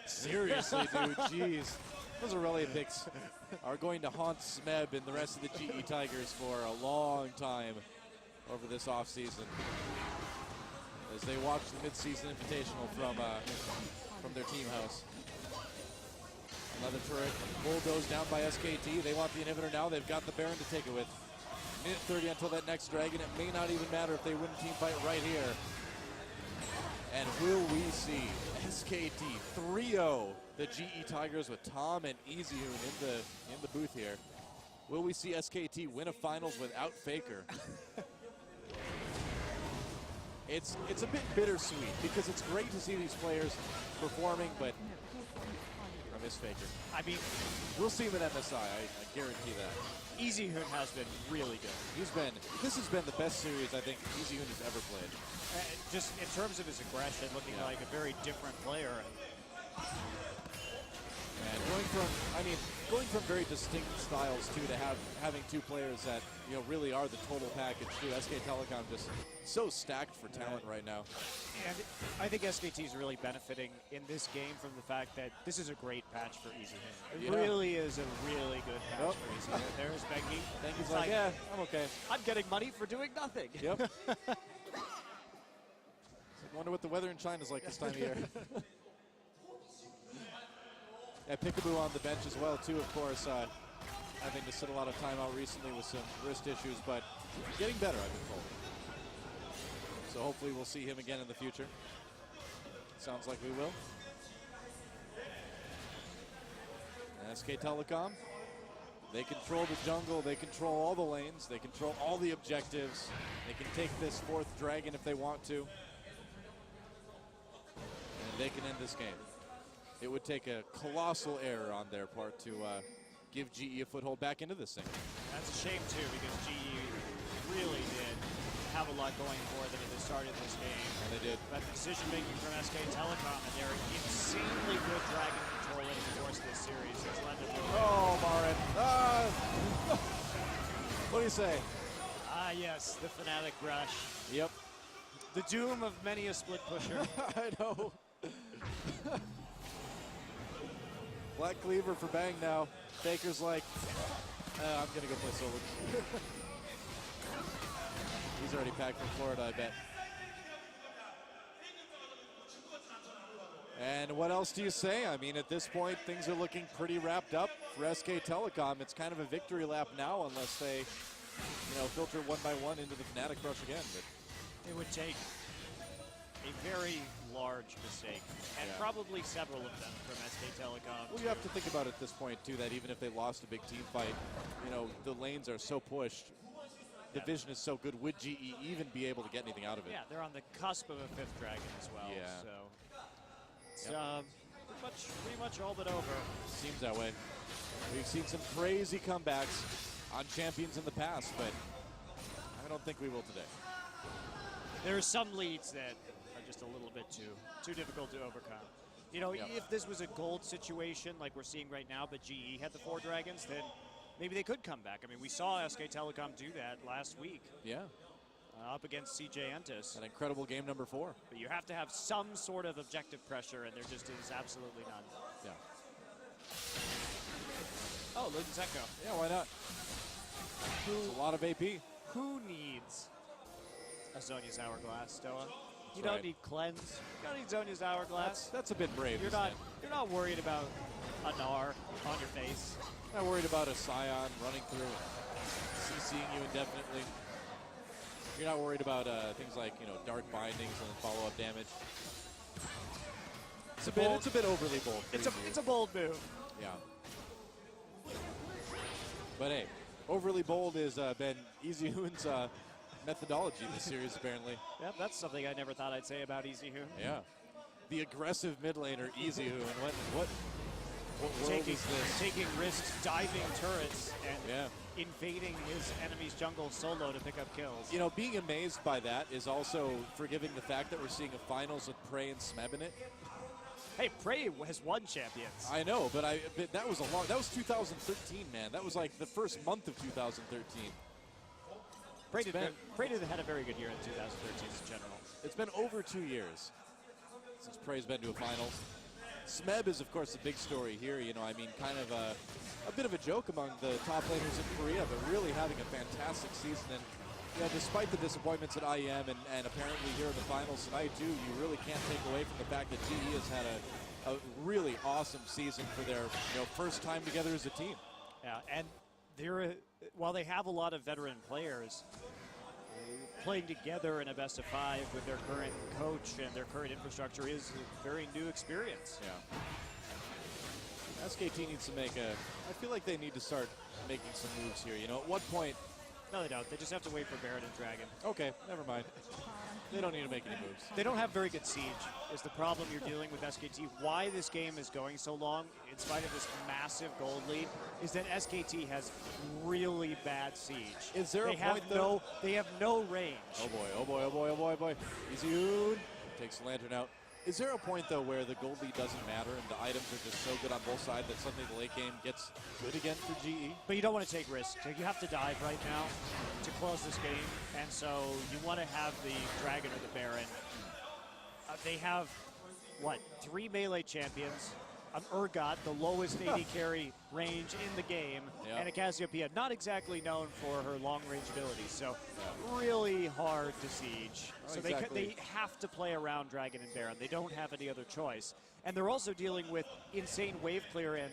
Seriously, dude, jeez. Those Aurelia picks are going to haunt Smeb and the rest of the GE Tigers for a long time over this offseason as they watch the mid-season invitational from their team house. Another turret bulldozed down by SKT. They want the inhibitor now. They've got the Baron to take it with. Minute 30 until that next dragon. It may not even matter if they win a team fight right here. And will we see SKT 3-0 the GE Tigers with Tom and Easyhoon in the booth here? Will we see SKT win a finals without Faker? It's a bit bittersweet because it's great to see these players performing, but I miss Faker. I mean, We'll see him at MSI, I guarantee that. Easyhoon has been really good. This has been the best series I think Easyhoon has ever played. Just in terms of his aggression, looking like a very different player. And going from very distinct styles too to having two players that really are the total package too. SK Telecom just so stacked for talent right now. And I think SKT is really benefiting in this game from the fact that this is a great patch for Easyhoon. It really is a really good patch for Easyhoon. There's Bengi. Bengi's like, yeah, I'm okay. I'm getting money for doing nothing. Yep. I wonder what the weather in China is like this time of year. Yeah, Peekaboo on the bench as well, too, of course. Having to sit a lot of time out recently with some wrist issues, but getting better, I've been told. So hopefully we'll see him again in the future. Sounds like we will. And SK Telecom, they control the jungle, they control all the lanes, they control all the objectives. They can take this fourth dragon if they want to. And they can end this game. It would take a colossal error on their part to give GE a foothold back into this thing. That's a shame, too, because GE really did have a lot going for them at the start of this game. And they did. But the decision-making from SK Telecom and their insanely good dragon control in the course of this series has led them to... Oh, Marin. What do you say? Ah, yes, the Fnatic Rush. Yep. The doom of many a split pusher. I know. Black Cleaver for Bang now. Faker's like, I'm going to go play solo. He's already packed from Florida, I bet. And what else do you say? I mean, at this point, things are looking pretty wrapped up for SK Telecom. It's kind of a victory lap now unless they, filter one by one into the Fnatic Rush again. But it would take a very large mistake, and probably several of them from SK Telecom. Well, you have to think about it at this point, too, that even if they lost a big team fight, the lanes are so pushed. The vision is so good. Would GE even be able to get anything out of it? Yeah, they're on the cusp of a fifth dragon as well. Yeah. So it's pretty much all but over. Seems that way. We've seen some crazy comebacks on champions in the past, but I don't think we will today. There are some leads that are just a little bit too difficult to overcome. If this was a gold situation like we're seeing right now, but GE had the 4 dragons, then maybe they could come back. I mean, we saw SK Telecom do that last week. Yeah. Up against CJ Entis. An incredible game number 4. But you have to have some sort of objective pressure, and there just is absolutely none. Yeah. Oh, Luden's Echo. Yeah, why not? It's a lot of AP. Who needs a Zhonya's Hourglass, Stoa? You That's don't need cleanse. You don't need Zhonya's Hourglass. That's a bit brave. You're not worried about a Gnar on your face. Not worried about a Scion running through and CCing you indefinitely. You're not worried about things like dark bindings and then follow-up damage. It's a bit overly bold. It's a bold move. Yeah. But hey, overly bold has been Easyhoon's methodology in this series, apparently. Yep, that's something I never thought I'd say about Easyhoon. Yeah. The aggressive mid laner, Easyhoon. What world is this? Taking risks, diving turrets, and invading his enemy's jungle solo to pick up kills. Being amazed by that is also forgiving the fact that we're seeing a finals with Prey and Smeb in it. Hey, Prey has won champions. I know, but that was that was 2013, man. That was like the first month of 2013. Prey had a very good year in 2013 in general. It's been over 2 years since Prey's been to a finals. Smeb is, of course, the big story here. Kind of a bit of a joke among the top laners in Korea, but really having a fantastic season. And despite the disappointments at IEM and apparently here in the finals tonight too, you really can't take away from the fact that GE has had a really awesome season for their first time together as a team. Yeah, and while they have a lot of veteran players, playing together in a best-of-5 with their current coach and their current infrastructure is a very new experience. Yeah. SKT needs to make I feel like they need to start making some moves here. You know, at what point? No, they don't. They just have to wait for Baron and Dragon. Okay, never mind. They don't need to make any moves. They don't have very good siege is the problem you're dealing with SKT. Why this game is going so long, in spite of this massive gold lead, is that SKT has really bad siege. Is there a point, though? They have no range. Oh boy, oh boy, oh boy, oh boy, oh boy. Easy takes the lantern out. Is there a point, though, where the gold lead doesn't matter and the items are just so good on both sides that suddenly the late game gets good again for GE? But you don't want to take risks. You have to dive right now to close this game, and so you want to have the Dragon or the Baron. They have, what, 3 melee champions, an Urgot, the lowest AD carry range in the game, and a Cassiopeia, not exactly known for her long-range abilities, so really hard to siege. So they have to play around Dragon and Baron. They don't have any other choice. And they're also dealing with insane wave clear and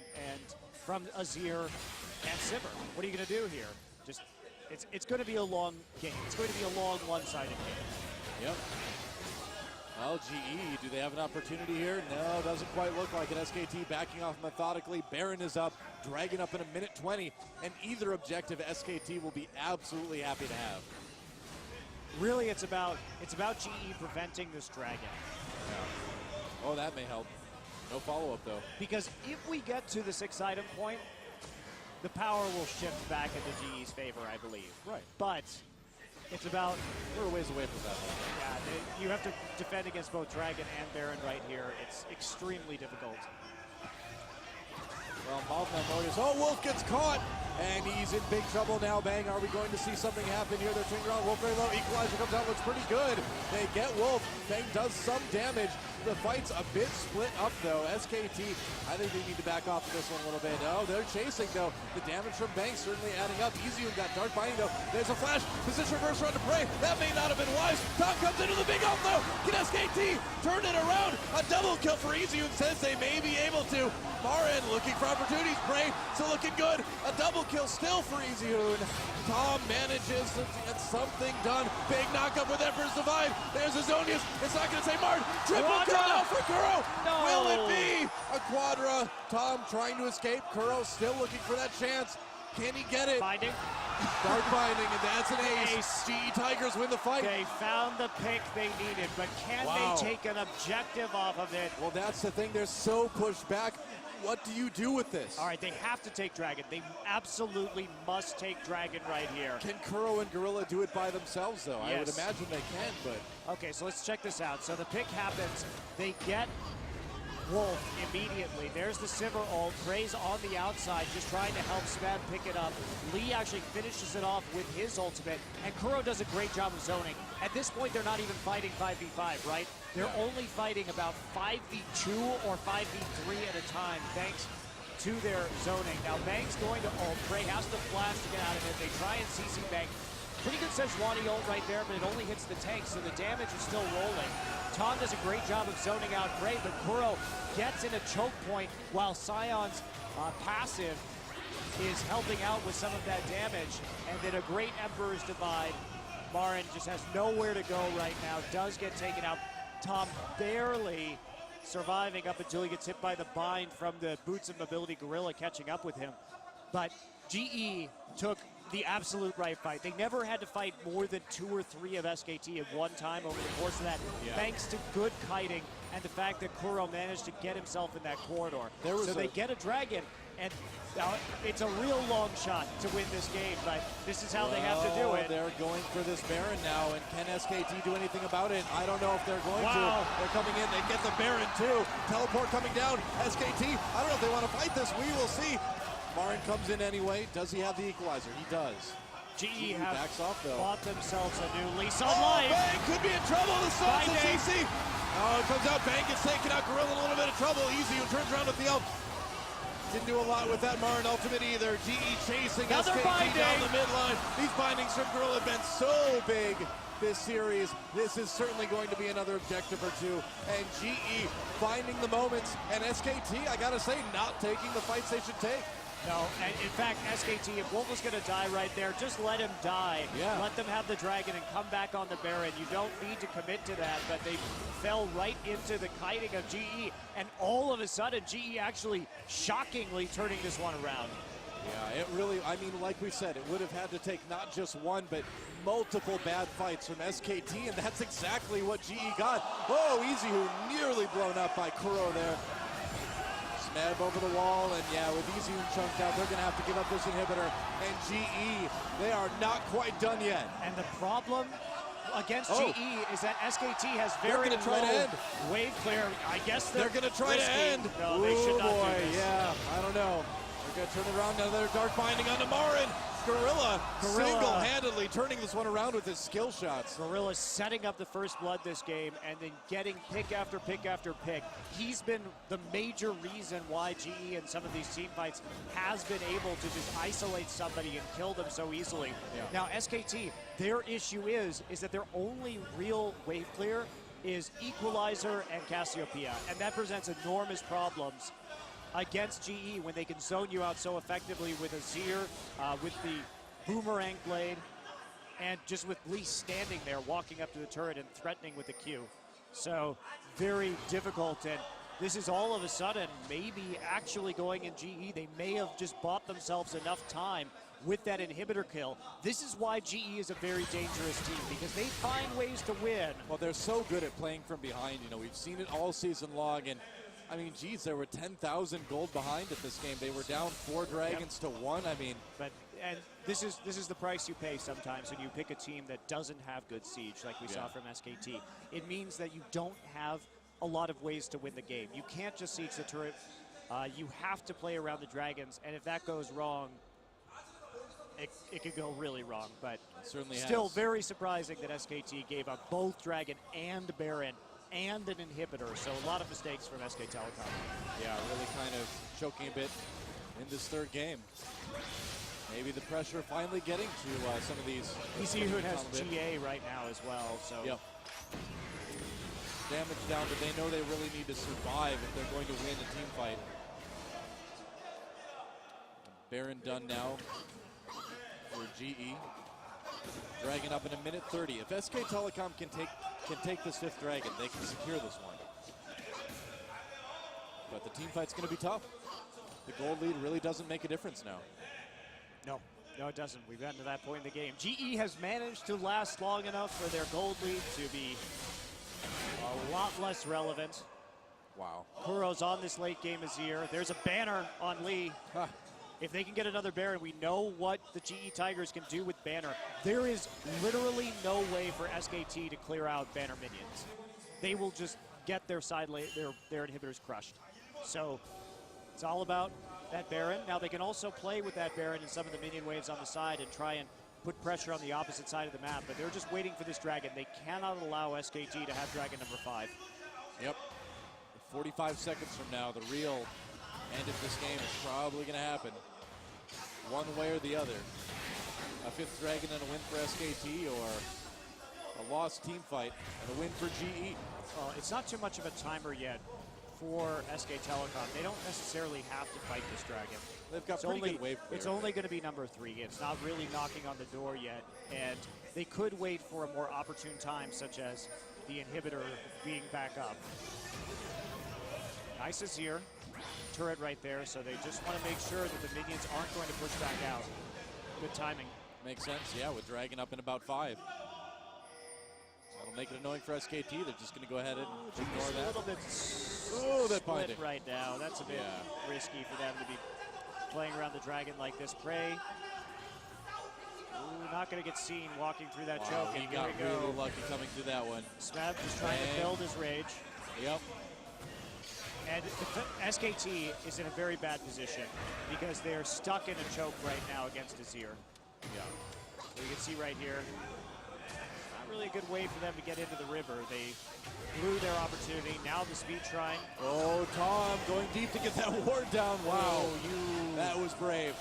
from Azir and Sivir. What are you going to do here? Just it's going to be a long game. It's going to be a long one-sided game. Yep. Well, GE, do they have an opportunity here? No, doesn't quite look like it. SKT backing off methodically. Baron is up, Dragon up in a minute 20, and either objective SKT will be absolutely happy to have. Really, it's about GE preventing this Dragon. Yeah. Oh, that may help. No follow-up, though. Because if we get to the 6-item point, the power will shift back into GE's favor, I believe. Right. But it's about... We're a ways away from that. Yeah, you have to defend against both Dragon and Baron right here. It's extremely difficult. Well, Malcolm, oh, Wolf gets caught, and he's in big trouble now. Bang, are we going to see something happen here? They're turning around. Wolf very low. Equalizer comes out, looks pretty good. They get Wolf. Bang does some damage. The fight's a bit split up, though. SKT, I think they need to back off of this one a little bit. Oh, they're chasing, though. The damage from Bang certainly adding up. Easy got Dark Binding, though. There's a flash. Position reverse run to Prey. That may not have been wise. Tom comes into the big ult, though. Can SKT turn it around? A double kill for Easy, says they may be able to. Marin looking for opportunities. Prey still looking good. A double kill still for Easyhoon. Tom manages to get something done. Big knockup with Emperor's Divide. There's Azonius. It's not going to say Martin. Triple kill now for Kuro. No. Will it be a quadra? Tom trying to escape. Kuro still looking for that chance. Can he get it? Binding. Dark Binding, and that's an ace. GE Tigers win the fight. They found the pick they needed, but can they take an objective off of it? Well, that's the thing. They're so pushed back. What do you do with this? All right, they have to take Dragon. They absolutely must take Dragon right here. Can Kuro and Gorilla do it by themselves, though? Yes. I would imagine they can, but... Okay, so let's check this out. So the pick happens. They get Wolf immediately. There's the Sivir ult. Prey's on the outside, just trying to help Sven pick it up. Lee actually finishes it off with his ultimate, and Kuro does a great job of zoning. At this point, they're not even fighting 5v5, right? They're only fighting about 5v2 or 5v3 at a time, thanks to their zoning. Now, Bang's going to ult. Prey has to flash to get out of it. They try and CC Bang. Pretty good Sejuani ult right there, but it only hits the tank, so the damage is still rolling. Tom does a great job of zoning out Prey, but Kuro gets in a choke point while Sion's passive is helping out with some of that damage. And then a great Emperor's Divide. Marin just has nowhere to go right now, does get taken out. Tom barely surviving up until he gets hit by the bind from the Boots of Mobility Gorilla catching up with him. But GE took the absolute right fight. They never had to fight more than 2 or 3 of SKT at one time over the course of that, thanks to good kiting and the fact that Kuro managed to get himself in that corridor. So they get a Dragon, and now it's a real long shot to win this game, but this is how they have to do it. They're going for this Baron now, and can SKT do anything about it? I don't know if they're going to. They're coming in, they get the Baron too. Teleport coming down, SKT, I don't know if they want to fight this, we will see. Marin comes in anyway. Does he have the equalizer? He does. GE have backs off, though. Bought themselves a new lease on life. Bang could be in trouble. The Suns and CC. Oh, it comes out. Bang gets taken out. Gorilla in a little bit of trouble. Easy who turns around with the ult. Didn't do a lot with that Marin ultimate either. GE chasing SKT down the midline. These bindings from Gorilla have been so big this series. This is certainly going to be another objective or two. And GE finding the moments. And SKT, I gotta say, not taking the fights they should take. No, and in fact, SKT, if Wolf was going to die right there, just let him die. Yeah. Let them have the dragon and come back on the Baron. You don't need to commit to that, but they fell right into the kiting of GE, and all of a sudden, GE actually shockingly turning this one around. Yeah, it really, I mean, like we said, it would have had to take not just one, but multiple bad fights from SKT, and that's exactly what GE got. Oh, Easy, who nearly blown up by Kuro there. Smeb over the wall, and yeah, with Easy chunked out, they're going to have to give up this inhibitor. And GE, they are not quite done yet. And the problem against GE is that SKT has very low try to end. Wave clear. I guess they're going to try risky. to end. No, they should not boy, do this. yeah, I don't know. They're going to turn it around. Another dark binding onto Marin. Gorilla single-handedly turning this one around with his skill shots. Gorilla setting up the first blood this game and then getting pick after pick after pick. He's been the major reason why GE in some of these team fights has been able to just isolate somebody and kill them so easily. Yeah. Now SKT, their issue is that their only real wave clear is Equalizer and Cassiopeia, and that presents enormous problems against GE when they can zone you out so effectively with Azir, with the Boomerang Blade, and just with Lee standing there walking up to the turret and threatening with the Q. So very difficult, and this is all of a sudden maybe actually going in GE. They may have just bought themselves enough time with that inhibitor kill. This is why GE is a very dangerous team, because they find ways to win. Well, they're so good at playing from behind. You know, we've seen it all season long, and I mean, geez, there were 10,000 gold behind at this game. They were down 4 dragons to 1. I mean, and this is the price you pay sometimes when you pick a team that doesn't have good siege, like we saw from SKT. It means that you don't have a lot of ways to win the game. You can't just siege the turret. You have to play around the dragons, and if that goes wrong, it could go really wrong. But certainly still very surprising that SKT gave up both dragon and Baron and an inhibitor, so a lot of mistakes from SK Telecom. Yeah, really kind of choking a bit in this third game. Maybe the pressure finally getting to some of these. Easy who has GA right now as well, so. Yep. Damage down, but they know they really need to survive if they're going to win a team fight. Baron done now for GE. Dragon up in 1:30. If SK Telecom can take this 5th dragon, they can secure this one. But the team fight's going to be tough. The gold lead really doesn't make a difference now. No, it doesn't. We've gotten to that point in the game. GE has managed to last long enough for their gold lead to be a lot less relevant. Wow. Kuro's on this late game Azir. There's a banner on Lee. Huh. If they can get another Baron, we know what the GE Tigers can do with Banner. There is literally no way for SKT to clear out Banner minions. They will just get their their inhibitors crushed. So it's all about that Baron. Now they can also play with that Baron and some of the minion waves on the side and try and put pressure on the opposite side of the map, but they're just waiting for this dragon. They cannot allow SKT to have dragon number 5. Yep. 45 seconds from now, the real end of this game is probably going to happen. One way or the other. A 5th dragon and a win for SKT, or a lost team fight and a win for GE. It's not too much of a timer yet for SK Telecom. They don't necessarily have to fight this dragon. They've got pretty good wave clear. It's only going to be number 3. It's not really knocking on the door yet, and they could wait for a more opportune time, such as the inhibitor being back up. Nice Azir. Turret right there, so they just want to make sure that the minions aren't going to push back out. Good timing. Makes sense, yeah, with Dragon up in about 5. That'll make it annoying for SKT. They're just going to go ahead and ignore that. A little bit that split binding right now. That's a bit risky for them to be playing around the dragon like this. Prey. Ooh, not going to get seen walking through that choke. He and got here we go. really lucky coming through that one. Smeb just trying to build his rage. Yep. And SKT is in a very bad position because they're stuck in a choke right now against Azir. Yeah. So you can see right here, not really a good way for them to get into the river. They blew their opportunity. Now the speed shrine. Oh, Tom going deep to get that ward down. Wow. That was brave.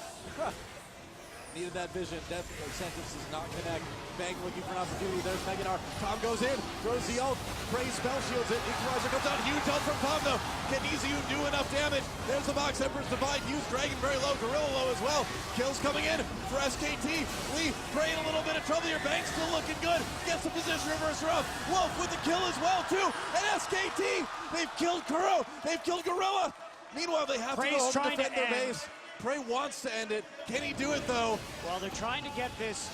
Needed that vision. Death sentence does not connect. Bang looking for an opportunity. There's Meganar. Tom goes in, throws the ult. Prey spell shields it. Equalizer comes out. Huge ult from Tom though. Can EZU do enough damage? There's the box. Emperor's Divide. Use Dragon very low. Gorilla low as well. Kills coming in for SKT. Lee Prey in a little bit of trouble here. Bang still looking good. Gets the position reverser up. Wolf with the kill as well too. And SKT, they've killed Kuro. They've killed Gorilla. Meanwhile, they have Prey's to go home and trying defend to their end. base. Prey wants to end it. Can he do it though? Well, they're trying to get this.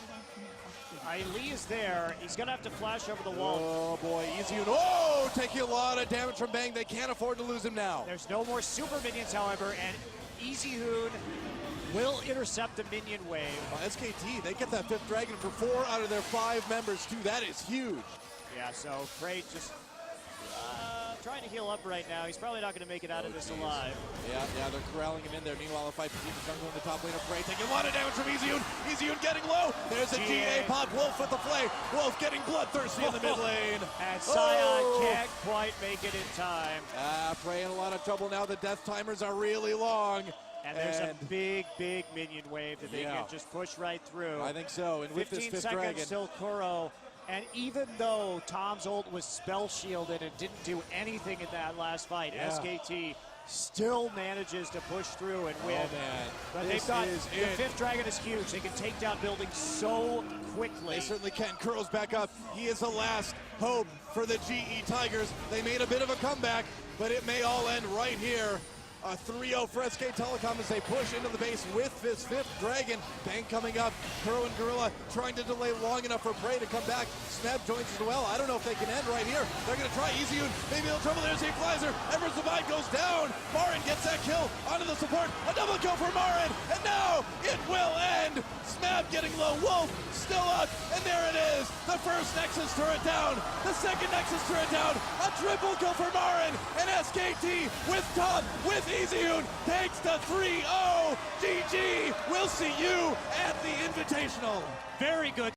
Lee is there. He's going to have to flash over the wall. Oh boy, EZU. Oh, taking a lot of damage from Bang. They can't afford to lose him now. There's no more super minions, however, and EZU will intercept the minion wave. SKT, they get that 5th dragon for 4 out of their 5 members too. That is huge. Yeah, so Prey just trying to heal up right now. He's probably not going to make it out of this alive. Yeah, they're corralling him in there. Meanwhile, a fight between the jungle and the top lane of Prey, taking a lot of damage from EZU. EZU getting low. There's a GA pop. Wolf with the flay. Wolf getting bloodthirsty in the mid lane. And Sion can't quite make it in time. Prey in a lot of trouble now. The death timers are really long. And there's a big, big minion wave that they can just push right through. I think so. And with 15 this 5th seconds dragon, till Kuro. And even though Tom's ult was spell shielded and didn't do anything in that last fight, SKT still manages to push through and win. Oh man, but they've got the 5th dragon is huge. They can take down buildings so quickly. They certainly can. Kuro's back up. He is the last hope for the GE Tigers. They made a bit of a comeback, but it may all end right here. A 3-0 for SK Telecom as they push into the base with this 5th dragon. Bang coming up. Kuro and Gorilla trying to delay long enough for Prey to come back. Snap joins as well. I don't know if they can end right here. They're going to try EZU. Maybe they'll trouble. There's the equalizer. Emperor's Divide goes down. Marin gets that kill onto the support. A double kill for Marin. And now it will end. Snap getting low. Wolf still up. And there it is. The first Nexus turret down. The second Nexus turret down. A triple kill for Marin. And SKT with Tom, with EZU takes the 3-0. GG. We'll see you at the Invitational. Very good.